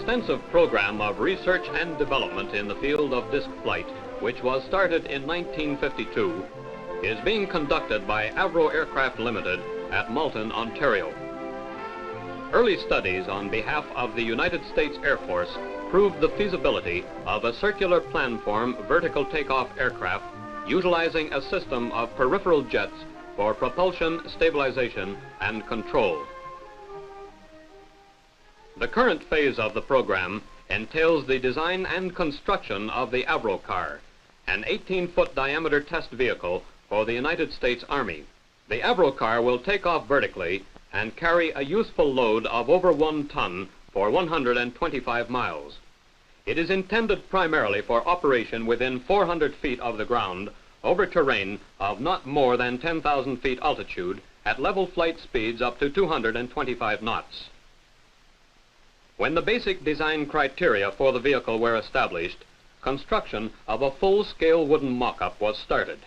extensive program of research and development in the field of disc flight, which was started in 1952, is being conducted by Avro Aircraft Limited at Malton, Ontario. Early studies on behalf of the United States Air Force proved the feasibility of a circular planform vertical takeoff aircraft utilizing a system of peripheral jets for propulsion, stabilization, and control. The current phase of the program entails the design and construction of the Avrocar, an 18-foot diameter test vehicle for the United States Army. The Avrocar will take off vertically and carry a useful load of over 1 ton for 125 miles. It is intended primarily for operation within 400 feet of the ground over terrain of not more than 10,000 feet altitude at level flight speeds up to 225 knots. When the basic design criteria for the vehicle were established, construction of a full-scale wooden mock-up was started.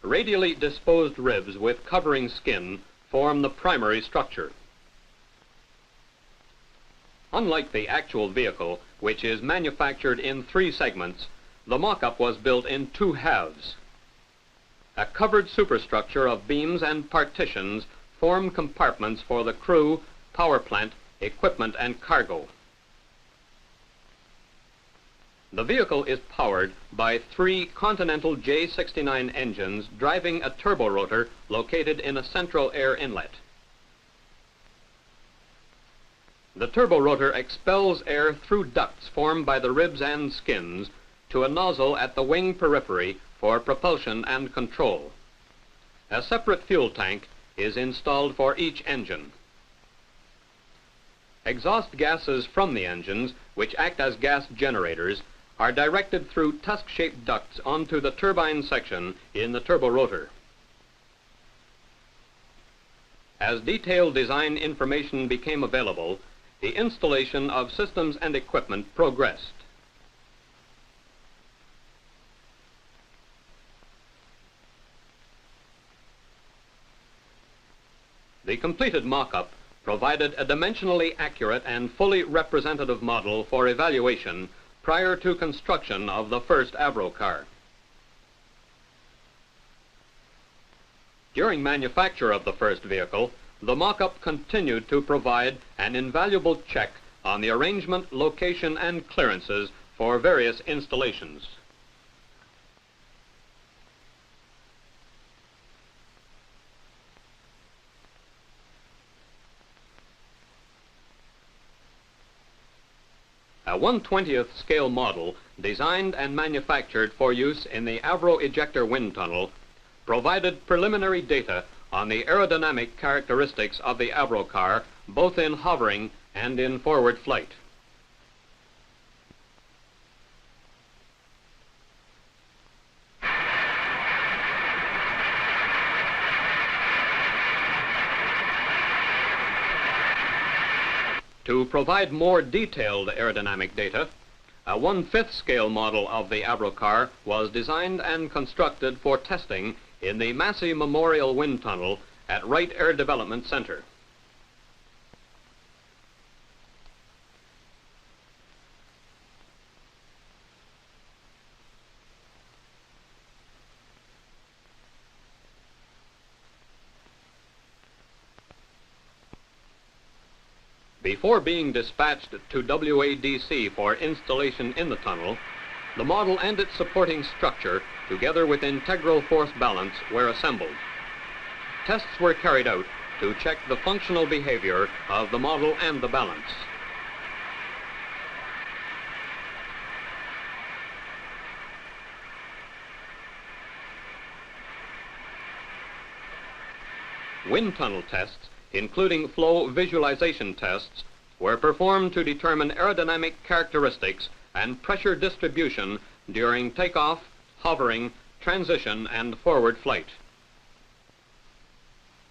Radially disposed ribs with covering skin form the primary structure. Unlike the actual vehicle, which is manufactured in 3 segments, the mock-up was built in 2 halves. A covered superstructure of beams and partitions form compartments for the crew, power plant, equipment, and cargo. The vehicle is powered by 3 Continental J69 engines driving a turborotor located in a central air inlet. The turborotor expels air through ducts formed by the ribs and skins to a nozzle at the wing periphery for propulsion and control. A separate fuel tank is installed for each engine. Exhaust gases from the engines, which act as gas generators, are directed through tusk-shaped ducts onto the turbine section in the turborotor. As detailed design information became available, the installation of systems and equipment progressed. The completed mock-up provided a dimensionally accurate and fully representative model for evaluation prior to construction of the first Avrocar. During manufacture of the first vehicle, the mock-up continued to provide an invaluable check on the arrangement, location, and clearances for various installations. A 1/20th scale model designed and manufactured for use in the Avro ejector wind tunnel provided preliminary data on the aerodynamic characteristics of the Avrocar, both in hovering and in forward flight. To provide more detailed aerodynamic data, a 1/5 scale model of the Avrocar was designed and constructed for testing in the Massey Memorial Wind Tunnel at Wright Air Development Center. Before being dispatched to WADC for installation in the tunnel, the model and its supporting structure, together with integral force balance, were assembled. Tests were carried out to check the functional behavior of the model and the balance. Wind tunnel tests, including flow visualization tests, were performed to determine aerodynamic characteristics and pressure distribution during takeoff, hovering, transition, and forward flight.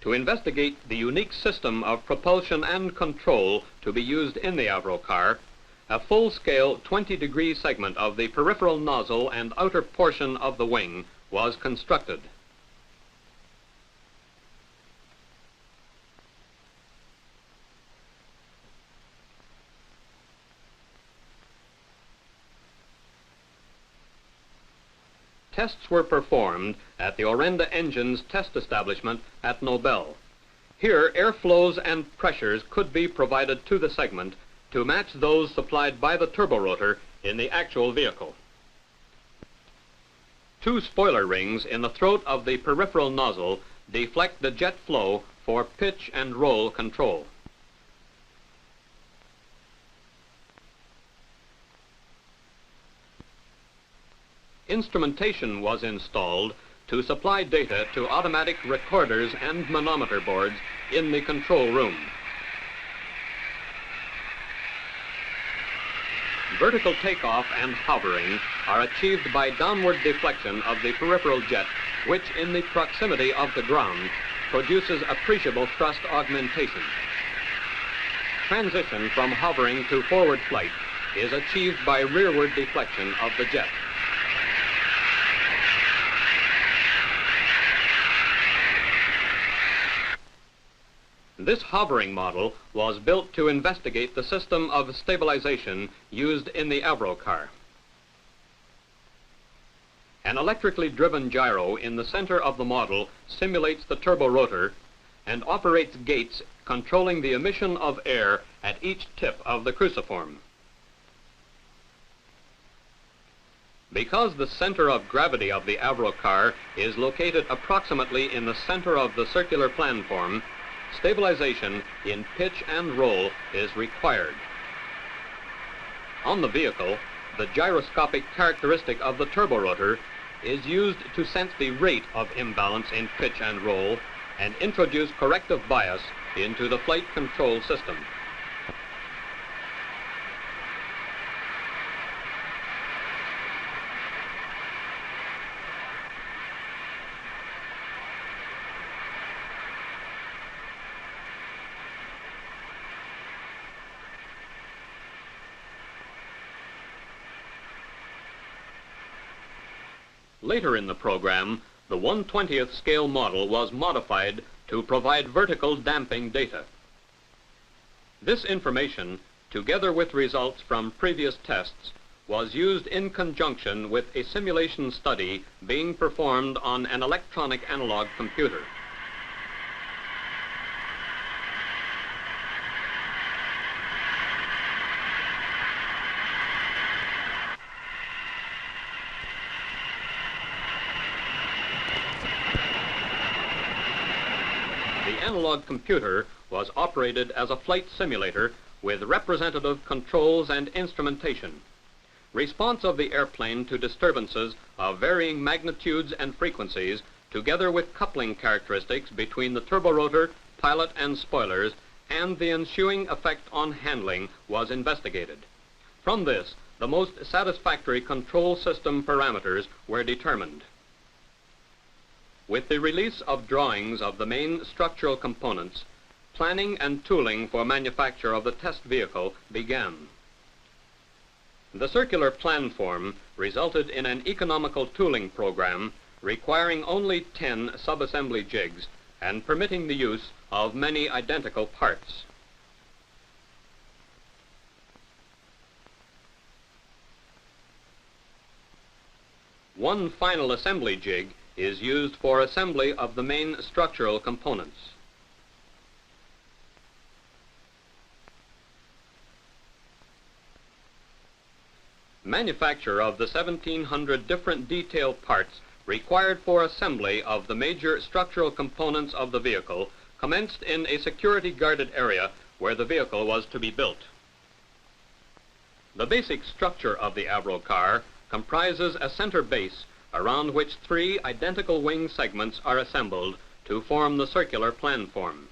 To investigate the unique system of propulsion and control to be used in the Avrocar, a full-scale 20-degree segment of the peripheral nozzle and outer portion of the wing was constructed. tests were performed at the Orenda Engines test establishment at Nobel. Here, airflows and pressures could be provided to the segment to match those supplied by the turborotor in the actual vehicle. Two spoiler rings in the throat of the peripheral nozzle deflect the jet flow for pitch and roll control. Instrumentation was installed to supply data to automatic recorders and manometer boards in the control room. Vertical takeoff and hovering are achieved by downward deflection of the peripheral jet, which in the proximity of the ground produces appreciable thrust augmentation. Transition from hovering to forward flight is achieved by rearward deflection of the jet. This hovering model was built to investigate the system of stabilization used in the Avrocar. An electrically driven gyro in the center of the model simulates the turborotor and operates gates controlling the emission of air at each tip of the cruciform. Because the center of gravity of the Avrocar is located approximately in the center of the circular planform, stabilization in pitch and roll is required. On the vehicle, the gyroscopic characteristic of the turborotor is used to sense the rate of imbalance in pitch and roll and introduce corrective bias into the flight control system. Later in the program, the 1/20th scale model was modified to provide vertical damping data. This information, together with results from previous tests, was used in conjunction with a simulation study being performed on an electronic analog computer. The analog computer was operated as a flight simulator with representative controls and instrumentation. Response of the airplane to disturbances of varying magnitudes and frequencies, together with coupling characteristics between the turborotor, pilot, and spoilers, and the ensuing effect on handling was investigated. From this, the most satisfactory control system parameters were determined. With the release of drawings of the main structural components, planning and tooling for manufacture of the test vehicle began. The circular planform resulted in an economical tooling program requiring only 10 subassembly jigs and permitting the use of many identical parts. One final assembly jig is used for assembly of the main structural components. Manufacture of the 1,700 different detail parts required for assembly of the major structural components of the vehicle commenced in a security-guarded area where the vehicle was to be built. The basic structure of the Avrocar comprises a center base around which 3 identical wing segments are assembled to form the circular planform.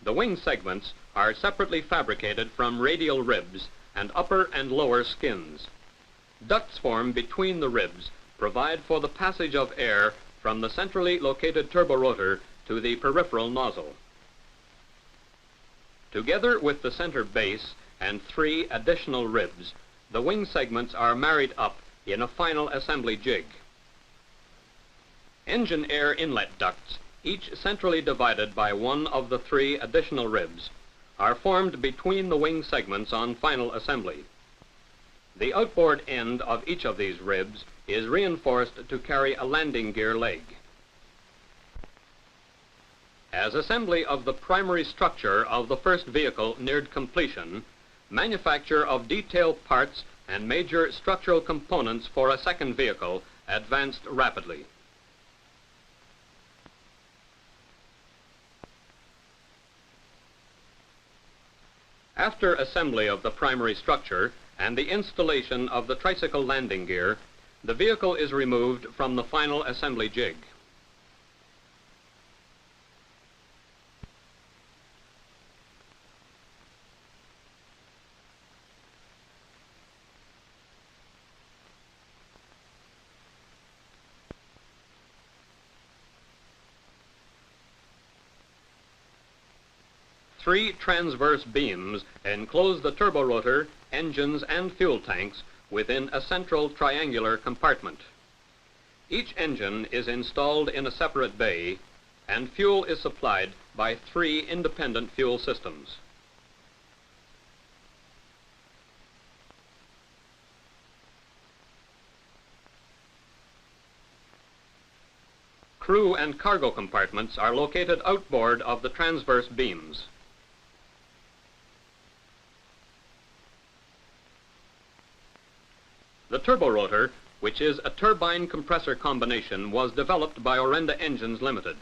The wing segments are separately fabricated from radial ribs and upper and lower skins. Ducts form between the ribs provide for the passage of air from the centrally located turborotor to the peripheral nozzle. Together with the center base and 3 additional ribs, the wing segments are married up in a final assembly jig. Engine air inlet ducts, each centrally divided by one of the 3 additional ribs, are formed between the wing segments on final assembly. The outboard end of each of these ribs is reinforced to carry a landing gear leg. As assembly of the primary structure of the first vehicle neared completion, manufacture of detailed parts and major structural components for a second vehicle advanced rapidly. After assembly of the primary structure and the installation of the tricycle landing gear, the vehicle is removed from the final assembly jig. Three transverse beams enclose the turborotor, engines, and fuel tanks within a central triangular compartment. Each engine is installed in a separate bay, and fuel is supplied by three independent fuel systems. Crew and cargo compartments are located outboard of the transverse beams. The turborotor, which is a turbine compressor combination, was developed by Orenda Engines Limited.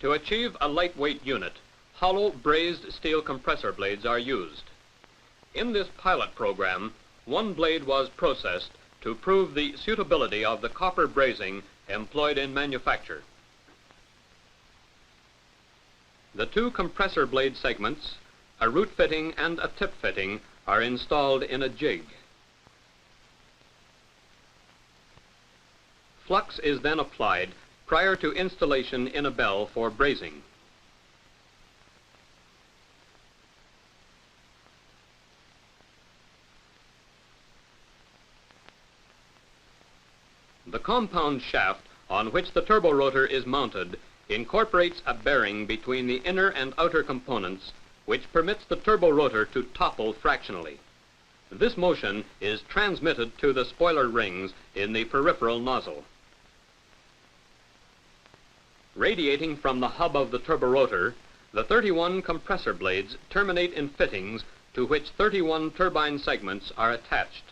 To achieve a lightweight unit, hollow brazed steel compressor blades are used. In this pilot program, one blade was processed to prove the suitability of the copper brazing employed in manufacture. The two compressor blade segments, a root fitting and a tip fitting, are installed in a jig. Flux is then applied prior to installation in a bell for brazing. The compound shaft on which the turborotor is mounted incorporates a bearing between the inner and outer components, which permits the turborotor to topple fractionally. This motion is transmitted to the spoiler rings in the peripheral nozzle. Radiating from the hub of the turborotor, the 31 compressor blades terminate in fittings to which 31 turbine segments are attached.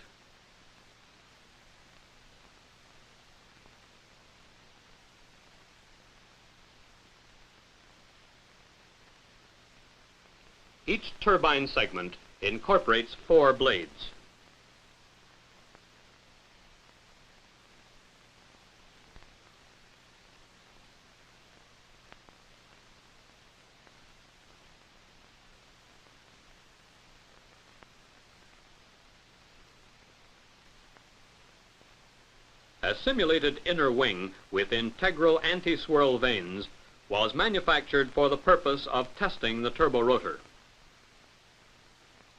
Each turbine segment incorporates 4 blades. A simulated inner wing with integral anti-swirl vanes was manufactured for the purpose of testing the turborotor.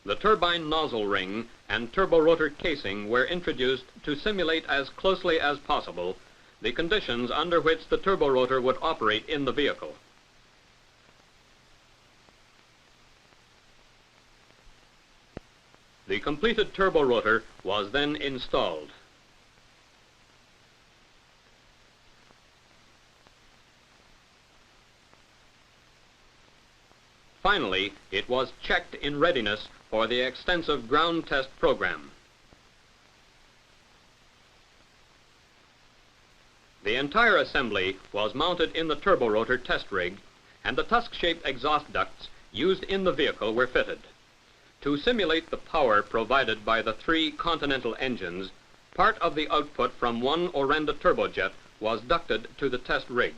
The turbine nozzle ring and turborotor casing were introduced to simulate as closely as possible the conditions under which the turborotor would operate in the vehicle. The completed turborotor was then installed. Finally, it was checked in readiness for the extensive ground test program. The entire assembly was mounted in the turborotor test rig, and the tusk-shaped exhaust ducts used in the vehicle were fitted. To simulate the power provided by the 3 Continental engines, part of the output from one Orenda turbojet was ducted to the test rig.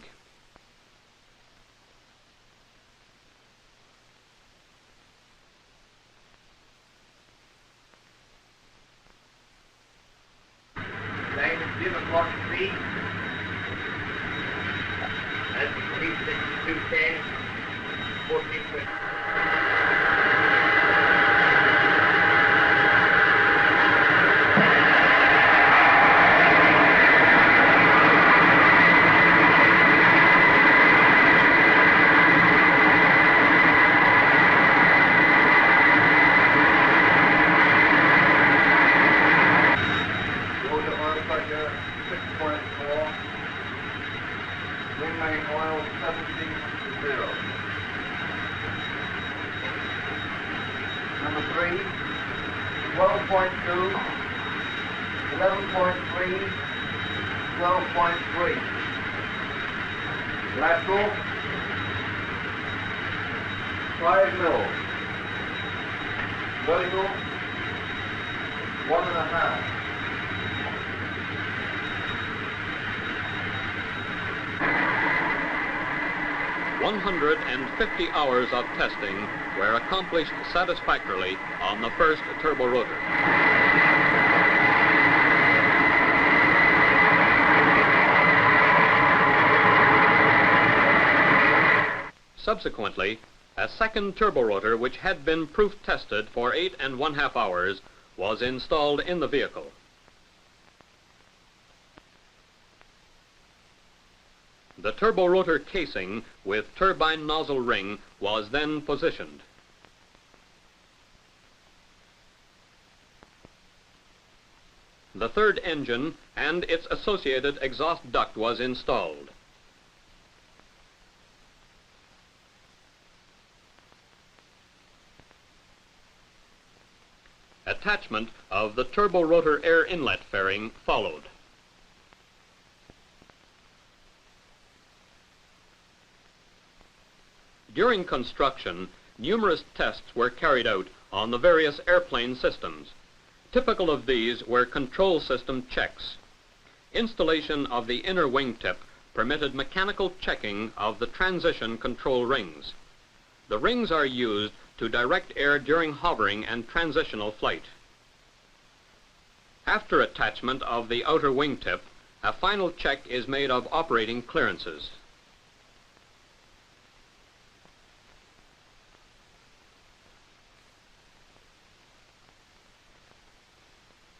12.2, 11.3, 12.3. Lateral, 5 mils. Vertical, 1.5. "150 hours of testing were accomplished satisfactorily on the first turbo rotor. Subsequently, a second turbo rotor, which had been proof tested for 8½ hours, was installed in the vehicle. The turbo rotor casing with turbine nozzle ring was then positioned. The third engine and its associated exhaust duct was installed. Attachment of the turbo rotor air inlet fairing followed. During construction, numerous tests were carried out on the various airplane systems. Typical of these were control system checks. Installation of the inner wingtip permitted mechanical checking of the transition control rings. The rings are used to direct air during hovering and transitional flight. After attachment of the outer wingtip, a final check is made of operating clearances.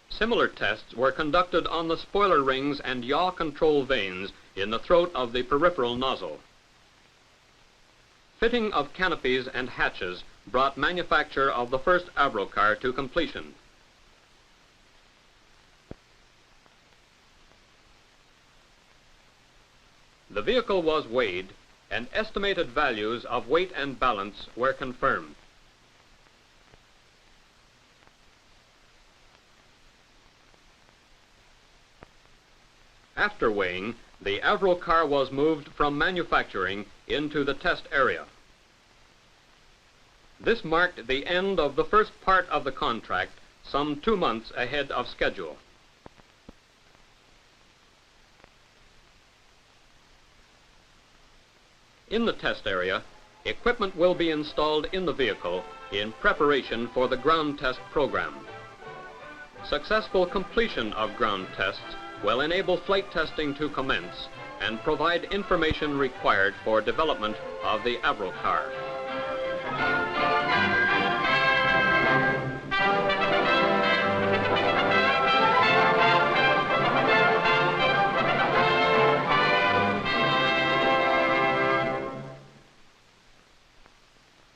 Similar tests were conducted on the spoiler rings and yaw control vanes in the throat of the peripheral nozzle. Fitting of canopies and hatches brought manufacture of the first Avrocar to completion. The vehicle was weighed, and estimated values of weight and balance were confirmed. After weighing, the Avrocar was moved from manufacturing into the test area. This marked the end of the first part of the contract, some 2 months ahead of schedule. In the test area, equipment will be installed in the vehicle in preparation for the ground test program. Successful completion of ground tests will enable flight testing to commence and provide information required for development of the Avrocar.